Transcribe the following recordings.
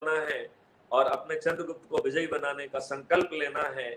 होना है और अपने चंद्रगुप्त को विजयी बनाने का संकल्प लेना है,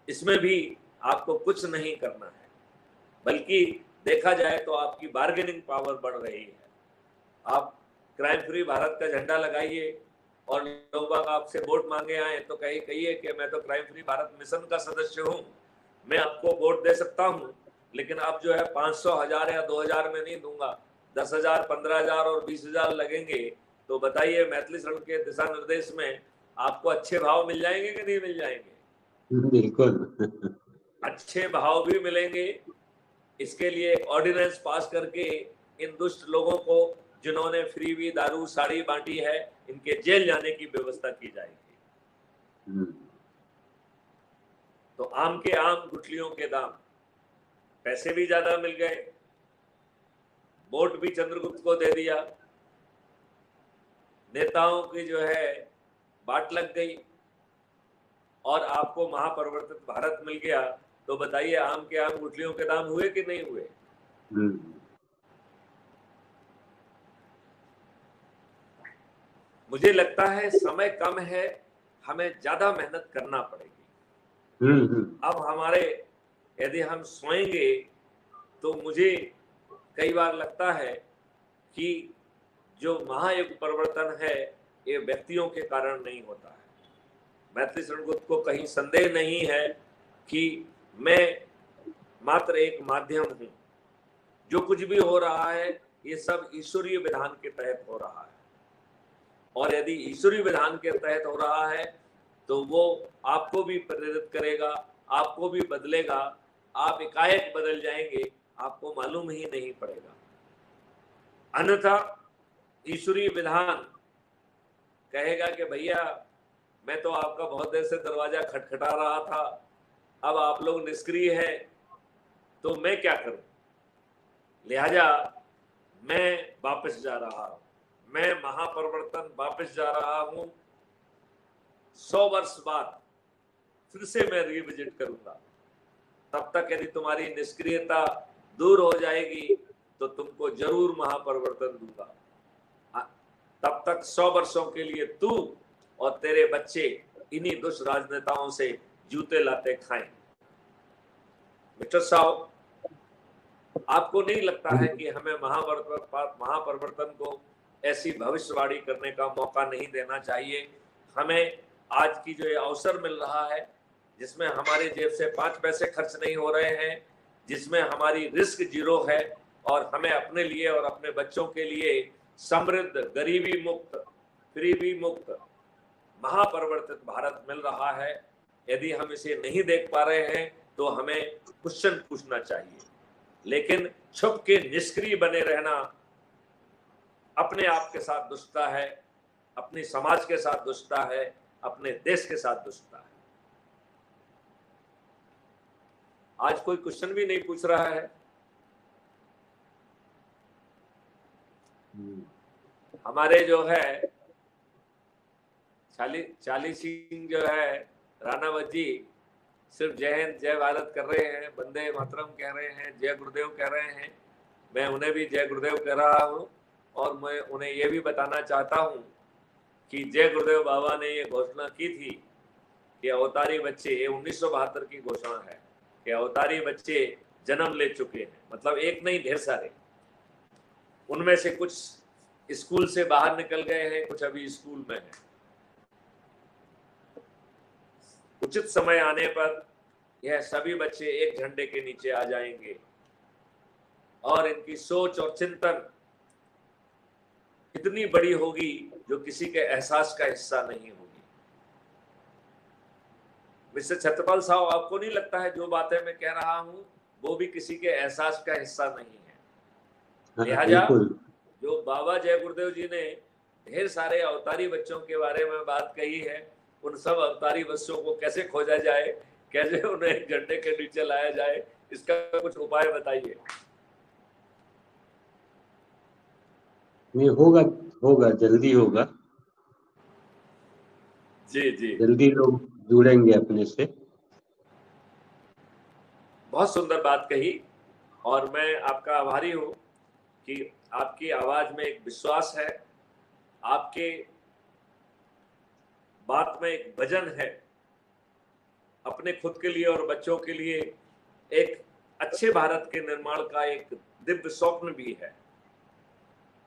इसमें भी आपको कुछ नहीं करना है, बल्कि देखा जाए तो आपकी बार्गेनिंग पावर बढ़ रही है। आप क्राइम फ्री भारत का झंडा लगाइए और लोग आपसे वोट मांगे आए तो कहिए कि मैं तो क्राइम फ्री भारत मिशन का सदस्य हूं, मैं आपको वोट दे सकता हूं, लेकिन अब जो है 500, 1000 या 2000 में नहीं दूंगा, 10,000, 15,000 और 20,000 लगेंगे। तो बताइए मैथिली शरण के दिशा निर्देश में आपको अच्छे भाव मिल जाएंगे कि नहीं मिल जाएंगे? बिल्कुल। अच्छे भाव भी मिलेंगे। इसके लिए एक ऑर्डिनेंस पास करके इन दुष्ट लोगों को जिन्होंने फ्री भी दारू साड़ी बांटी है, इनके जेल जाने की व्यवस्था की जाएगी। तो आम के आम गुठलियों के दाम, पैसे भी ज्यादा मिल गए, वोट भी चंद्रगुप्त को दे दिया, नेताओं की जो है बाट लग गई और आपको महापरिवर्तित भारत मिल गया। तो बताइए आम के आम गुठलियों के दाम हुए कि नहीं हुए? मुझे लगता है समय कम है, हमें ज्यादा मेहनत करना पड़ेगी। अब हमारे यदि हम सोएंगे तो मुझे कई बार लगता है कि जो महायुग परिवर्तन है ये व्यक्तियों के कारण नहीं होता है। मैथिली शरण गुप्त को कहीं संदेह नहीं है कि मैं मात्र एक माध्यम हूं, जो कुछ भी हो रहा है ये सब ईश्वरीय विधान के तहत हो रहा है, और यदि ईश्वरीय विधान के तहत हो रहा है तो वो आपको भी प्रेरित करेगा, आपको भी बदलेगा, आप एकाएक बदल जाएंगे, आपको मालूम ही नहीं पड़ेगा। अन्यथा ईश्वरीय विधान कहेगा कि भैया मैं तो आपका बहुत देर से दरवाजा खटखटा रहा था, अब आप लोग निष्क्रिय हैं, तो मैं क्या करूं? लिहाजा मैं वापस जा रहा हूं, मैं महापरिवर्तन वापस जा रहा हूं। 100 वर्ष बाद फिर से मैं रिविजिट करूंगा। तब तक यदि तुम्हारी निष्क्रियता दूर हो जाएगी तो तुमको जरूर महापरिवर्तन दूंगा। तब तक 100 वर्षों के लिए तू और तेरे बच्चे इन्हीं दुष्ट राजनेताओं से जूते लाते खाएं। मिस्टर साहब, आपको नहीं लगता है कि हमें महापरिवर्तन को ऐसी भविष्यवाणी करने का मौका नहीं देना चाहिए? हमें आज की जो ये अवसर मिल रहा है, जिसमें हमारे जेब से 5 पैसे खर्च नहीं हो रहे हैं, जिसमें हमारी रिस्क जीरो है और हमें अपने लिए और अपने बच्चों के लिए समृद्ध, गरीबी मुक्त, गरीबी मुक्त महापरिवर्तित भारत मिल रहा है, यदि हम इसे नहीं देख पा रहे हैं तो हमें क्वेश्चन पूछना चाहिए। लेकिन छुप के निष्क्रिय बने रहना अपने आप के साथ दुष्टता है, अपनी समाज के साथ दुष्टता है, अपने देश के साथ दुष्टता है। आज कोई क्वेश्चन भी नहीं पूछ रहा है। हमारे जो है चाली सिंह जो है राणावत जी सिर्फ जय हिंद जय भारत कर रहे हैं, वंदे मातरम कह रहे हैं, जय गुरुदेव कह रहे हैं। मैं उन्हें भी जय गुरुदेव कह रहा हूं और मैं उन्हें यह भी बताना चाहता हूं कि जय गुरुदेव बाबा ने ये घोषणा की थी कि अवतारी बच्चे, ये 1972 की घोषणा है कि अवतारी बच्चे जन्म ले चुके हैं, मतलब एक नहीं ढेर सारे। उनमें से कुछ स्कूल से बाहर निकल गए हैं, कुछ अभी स्कूल में हैं। उचित समय आने पर यह सभी बच्चे एक झंडे के नीचे आ जाएंगे और इनकी सोच और चिंतन इतनी बड़ी होगी जो किसी के एहसास का हिस्सा नहीं होगी। मिस्टर छत्रपाल साहब, आपको नहीं लगता है जो बातें मैं कह रहा हूं वो भी किसी के एहसास का हिस्सा नहीं है? लिहाजा जो बाबा जय गुरुदेव जी ने ढेर सारे अवतारी बच्चों के बारे में बात कही है, उन सब अवतारी बच्चों को कैसे खोजा जाए, कैसे उन्हें झंडे के नीचे लाया जाए, इसका कुछ उपाय बताइए। नहीं, होगा जल्दी होगा जी जी, जल्दी लोग जुड़ेंगे अपने से। बहुत सुंदर बात कही और मैं आपका आभारी हूं कि आपकी आवाज में एक विश्वास है, आपके बात में एक वजन है, अपने खुद के लिए और बच्चों के लिए एक अच्छे भारत के निर्माण का एक दिव्य स्वप्न भी है।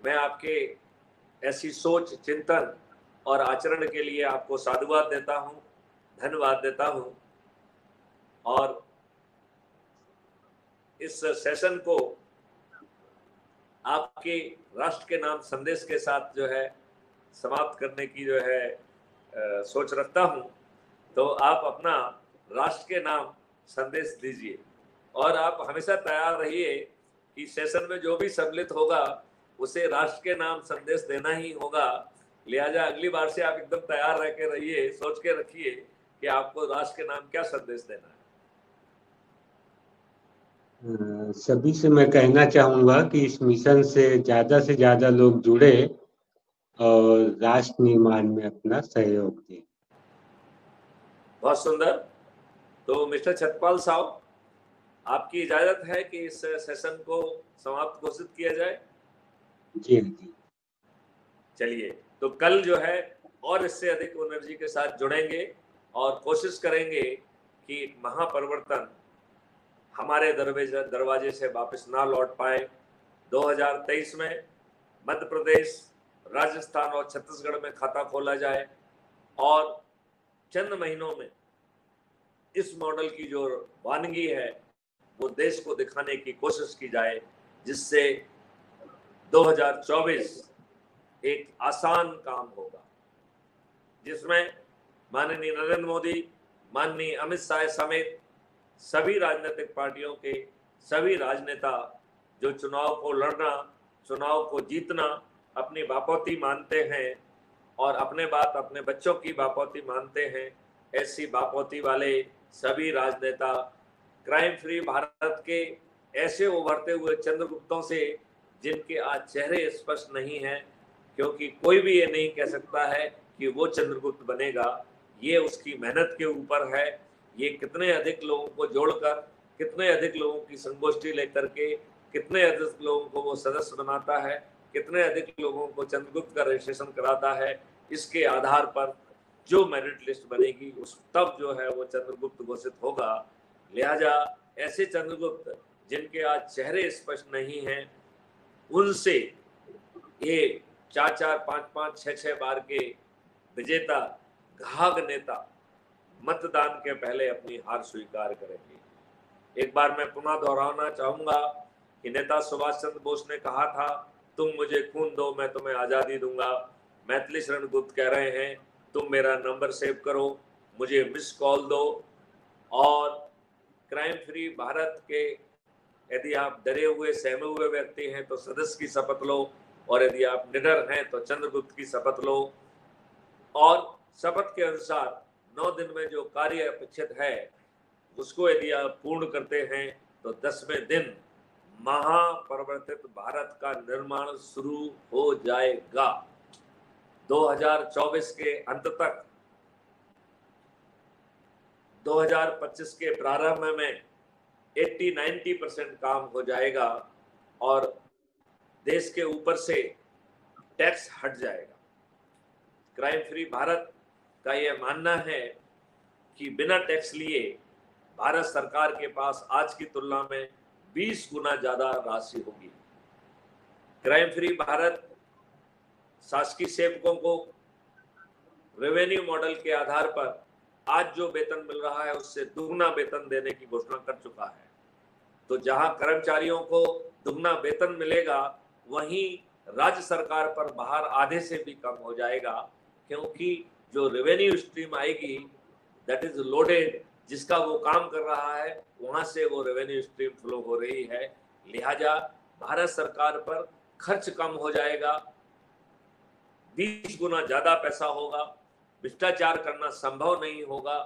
मैं आपके ऐसी सोच, चिंतन और आचरण के लिए आपको साधुवाद देता हूं, धन्यवाद देता हूं। और इस सेशन को आपके राष्ट्र के नाम संदेश के साथ जो है समाप्त करने की जो है सोच रखता हूं। तो आप अपना राष्ट्र के नाम संदेश दीजिए और आप हमेशा तैयार रहिए कि सेशन में जो भी सम्मिलित होगा उसे राष्ट्र के नाम संदेश देना ही होगा। लिहाजा अगली बार से आप एकदम तैयार रह के रहिए, सोच के रखिए कि आपको राष्ट्र के नाम क्या संदेश देना है। सभी से मैं कहना चाहूंगा कि इस मिशन से ज्यादा लोग जुड़े और राष्ट्र निर्माण में अपना सहयोग दें। बहुत सुंदर। तो मिस्टर छतरपाल साहब, आपकी इजाजत है कि इस सेशन को समाप्त घोषित किया जाए? जी जी। चलिए, तो कल जो है और इससे अधिक एनर्जी के साथ जुड़ेंगे और कोशिश करेंगे कि महापरिवर्तन हमारे दरवाजे से वापस ना लौट पाए। 2023 में मध्य प्रदेश, राजस्थान और छत्तीसगढ़ में खाता खोला जाए और चंद महीनों में इस मॉडल की जो वानगी है वो देश को दिखाने की कोशिश की जाए, जिससे 2024 एक आसान काम होगा, जिसमें माननीय नरेंद्र मोदी, माननीय अमित शाह समेत सभी राजनीतिक पार्टियों के सभी राजनेता जो चुनाव को लड़ना, चुनाव को जीतना अपनी बापौती मानते हैं और अपने बच्चों की बापौती मानते हैं, ऐसी बापौती वाले सभी राजनेता क्राइम फ्री भारत के ऐसे उभरते हुए चंद्रगुप्तों से जिनके आज चेहरे स्पष्ट नहीं हैं, क्योंकि कोई भी ये नहीं कह सकता है कि वो चंद्रगुप्त बनेगा, ये उसकी मेहनत के ऊपर है। ये कितने अधिक लोगों को जोड़कर, कितने अधिक लोगों की संगोष्ठी लेकर के, कितने अधिक लोगों को वो सदस्य बनाता है, कितने अधिक लोगों को चंद्रगुप्त का रजिस्ट्रेशन कराता है, इसके आधार पर जो मेरिट लिस्ट बनेगी उस तब जो है वो चंद्रगुप्त घोषित होगा। लिहाजा ऐसे चंद्रगुप्त जिनके आज चेहरे स्पष्ट नहीं हैं, उनसे ये 4-4, 5-5, 6-6 बार के विजेता घाघ नेता मतदान के पहले अपनी हार स्वीकार करेंगे। एक बार मैं पुनः दोहराना चाहूंगा कि नेता सुभाष चंद्र बोस ने कहा था, तुम मुझे खून दो मैं तुम्हें आजादी दूंगा। मैथिली शरण गुप्त कह रहे हैं, तुम मेरा नंबर सेव करो, मुझे मिस कॉल दो। और क्राइम फ्री भारत के यदि आप डरे हुए, सहमे हुए व्यक्ति हैं तो सदस्य की शपथ लो, और यदि आप निडर हैं तो चंद्रगुप्त की शपथ लो। और शपथ के अनुसार 9 दिन में जो कार्य अपेक्षित है उसको यदि आप पूर्ण करते हैं तो 10वें दिन महापरिवर्तित भारत का निर्माण शुरू हो जाएगा। 2024 के अंत तक, 2025 के प्रारंभ में 80-90% काम हो जाएगा और देश के ऊपर से टैक्स हट जाएगा। क्राइम फ्री भारत का यह मानना है कि बिना टैक्स लिए भारत सरकार के पास आज की तुलना में 20 गुना ज्यादा राशि होगी। क्राइम फ्री भारत शासकीय सेवकों को रेवेन्यू मॉडल के आधार पर आज जो वेतन मिल रहा है उससे दुगना वेतन देने की घोषणा कर चुका है। तो जहां कर्मचारियों को दुगना वेतन मिलेगा, वहीं राज्य सरकार पर बाहर आधे से भी कम हो जाएगा, क्योंकि जो रेवेन्यू स्ट्रीम आएगी दैट इज लोडेड, जिसका वो काम कर रहा है वहां से वो रेवेन्यू स्ट्रीम फ्लो हो रही है। लिहाजा भारत सरकार पर खर्च कम हो जाएगा, 20 गुना ज्यादा पैसा होगा, भ्रष्टाचार करना संभव नहीं होगा।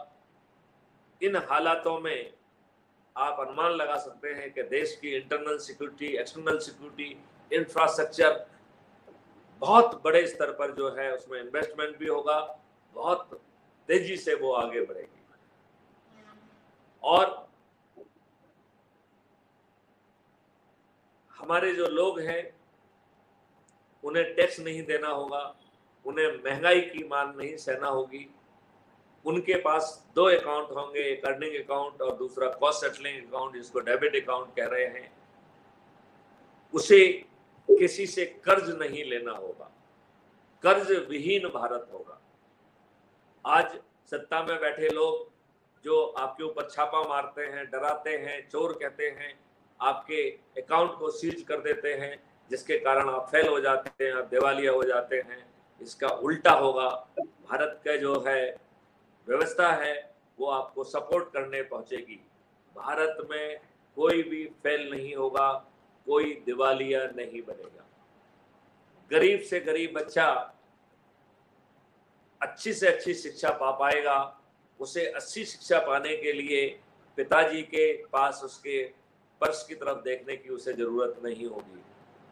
इन हालातों में आप अनुमान लगा सकते हैं कि देश की internal security, external security, infrastructure बहुत बड़े स्तर पर जो है उसमें इन्वेस्टमेंट भी होगा, बहुत तेजी से वो आगे बढ़ेगी। और हमारे जो लोग हैं उन्हें टैक्स नहीं देना होगा, उन्हें महंगाई की मार नहीं सहना होगी, उनके पास 2 अकाउंट होंगे, एक अर्निंग अकाउंट और दूसरा कॉस्ट सेटलिंग अकाउंट, जिसको डेबिट अकाउंट कह रहे हैं। उसे किसी से कर्ज नहीं लेना होगा, कर्ज विहीन भारत होगा। आज सत्ता में बैठे लोग जो आपके ऊपर छापा मारते हैं, डराते हैं, चोर कहते हैं, आपके अकाउंट को सीज कर देते हैं, जिसके कारण आप फेल हो जाते हैं, आप दिवालिया हो जाते हैं, इसका उल्टा होगा। भारत का जो है व्यवस्था है वो आपको सपोर्ट करने पहुंचेगी। भारत में कोई भी फेल नहीं होगा, कोई दिवालिया नहीं बनेगा। गरीब से गरीब बच्चा अच्छी से अच्छी शिक्षा पा पाएगा। उसे अच्छी शिक्षा पाने के लिए पिताजी के पास उसके पर्स की तरफ देखने की उसे जरूरत नहीं होगी।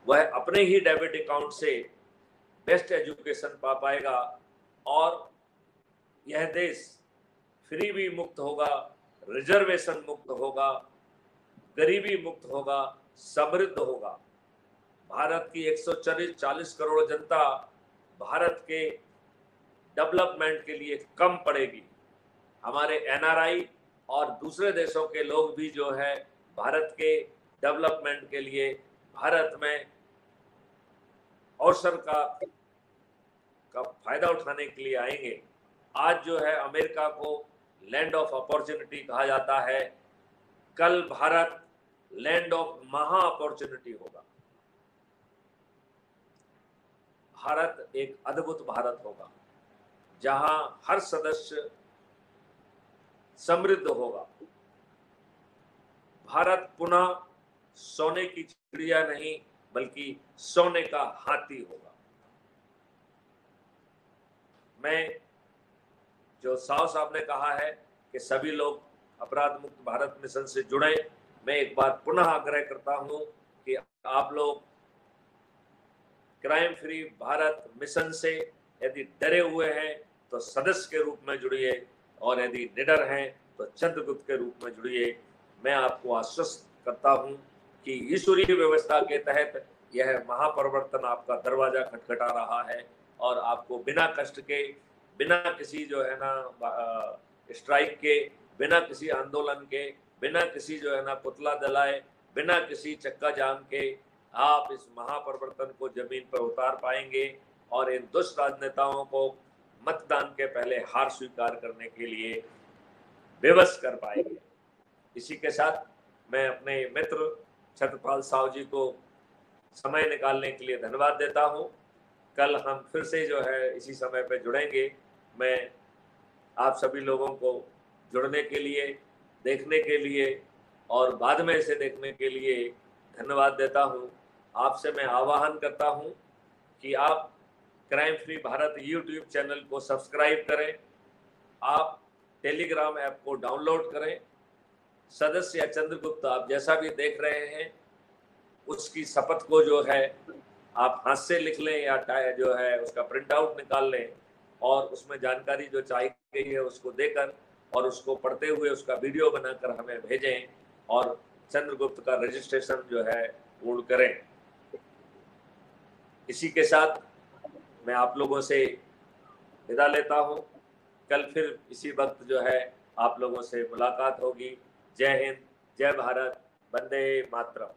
वह अपने ही डेबिट अकाउंट से बेस्ट एजुकेशन पा पाएगा और यह देश फ्री भी मुक्त होगा, रिजर्वेशन मुक्त होगा, गरीबी मुक्त होगा, समृद्ध होगा। भारत की 140 करोड़ जनता भारत के डेवलपमेंट के लिए कम पड़ेगी। हमारे एनआरआई और दूसरे देशों के लोग भी जो है भारत के डेवलपमेंट के लिए भारत में अवसर का फायदा उठाने के लिए आएंगे। आज जो है अमेरिका को लैंड ऑफ अपॉर्चुनिटी कहा जाता है, कल भारत लैंड ऑफ महा अपॉर्चुनिटी होगा। भारत एक अद्भुत भारत होगा जहां हर सदस्य समृद्ध होगा। भारत पुनः सोने की चिड़िया नहीं बल्कि सोने का हाथी होगा। मैं जो साव साहब ने कहा है कि सभी लोग अपराध मुक्त भारत मिशन से जुड़े, मैं एक बार पुनः आग्रह करता हूं कि आप लोग क्राइम फ्री भारत मिशन से यदि डरे हुए हैं तो सदस्य के रूप में जुड़िए और यदि निडर हैं तो चंद्रगुप्त के रूप में जुड़िए। मैं आपको आश्वस्त करता हूं कि ईश्वरीय व्यवस्था के तहत यह महापरिवर्तन आपका दरवाजा खटखटा रहा है और आपको बिना कष्ट के, बिना किसी जो है ना स्ट्राइक के, बिना किसी आंदोलन के, बिना किसी जो है ना पुतला जलाए, बिना किसी चक्का जाम के आप इस महापरिवर्तन को जमीन पर उतार पाएंगे और इन दुष्ट राजनेताओं को मतदान के पहले हार स्वीकार करने के लिए विवश कर पाएंगे। इसी के साथ मैं अपने मित्र छत्रपाल साहू जी को समय निकालने के लिए धन्यवाद देता हूं। कल हम फिर से जो है इसी समय पे जुड़ेंगे। मैं आप सभी लोगों को जुड़ने के लिए, देखने के लिए और बाद में इसे देखने के लिए धन्यवाद देता हूं। आपसे मैं आह्वान करता हूं कि आप crime free Bharat YouTube channel को सब्सक्राइब करें, आप टेलीग्राम ऐप को डाउनलोड करें। सदस्य या चंद्रगुप्त आप जैसा भी देख रहे हैं उसकी शपथ को जो है आप हाथ से लिख लें या जो है उसका प्रिंट आउट निकाल लें और उसमें जानकारी जो चाहिए गई है उसको देकर और उसको पढ़ते हुए उसका वीडियो बनाकर हमें भेजें और चंद्रगुप्त का रजिस्ट्रेशन जो है पूर्ण करें। इसी के साथ मैं आप लोगों से विदा लेता हूं। कल फिर इसी वक्त जो है आप लोगों से मुलाकात होगी। जय हिंद, जय भारत, वंदे मातरम।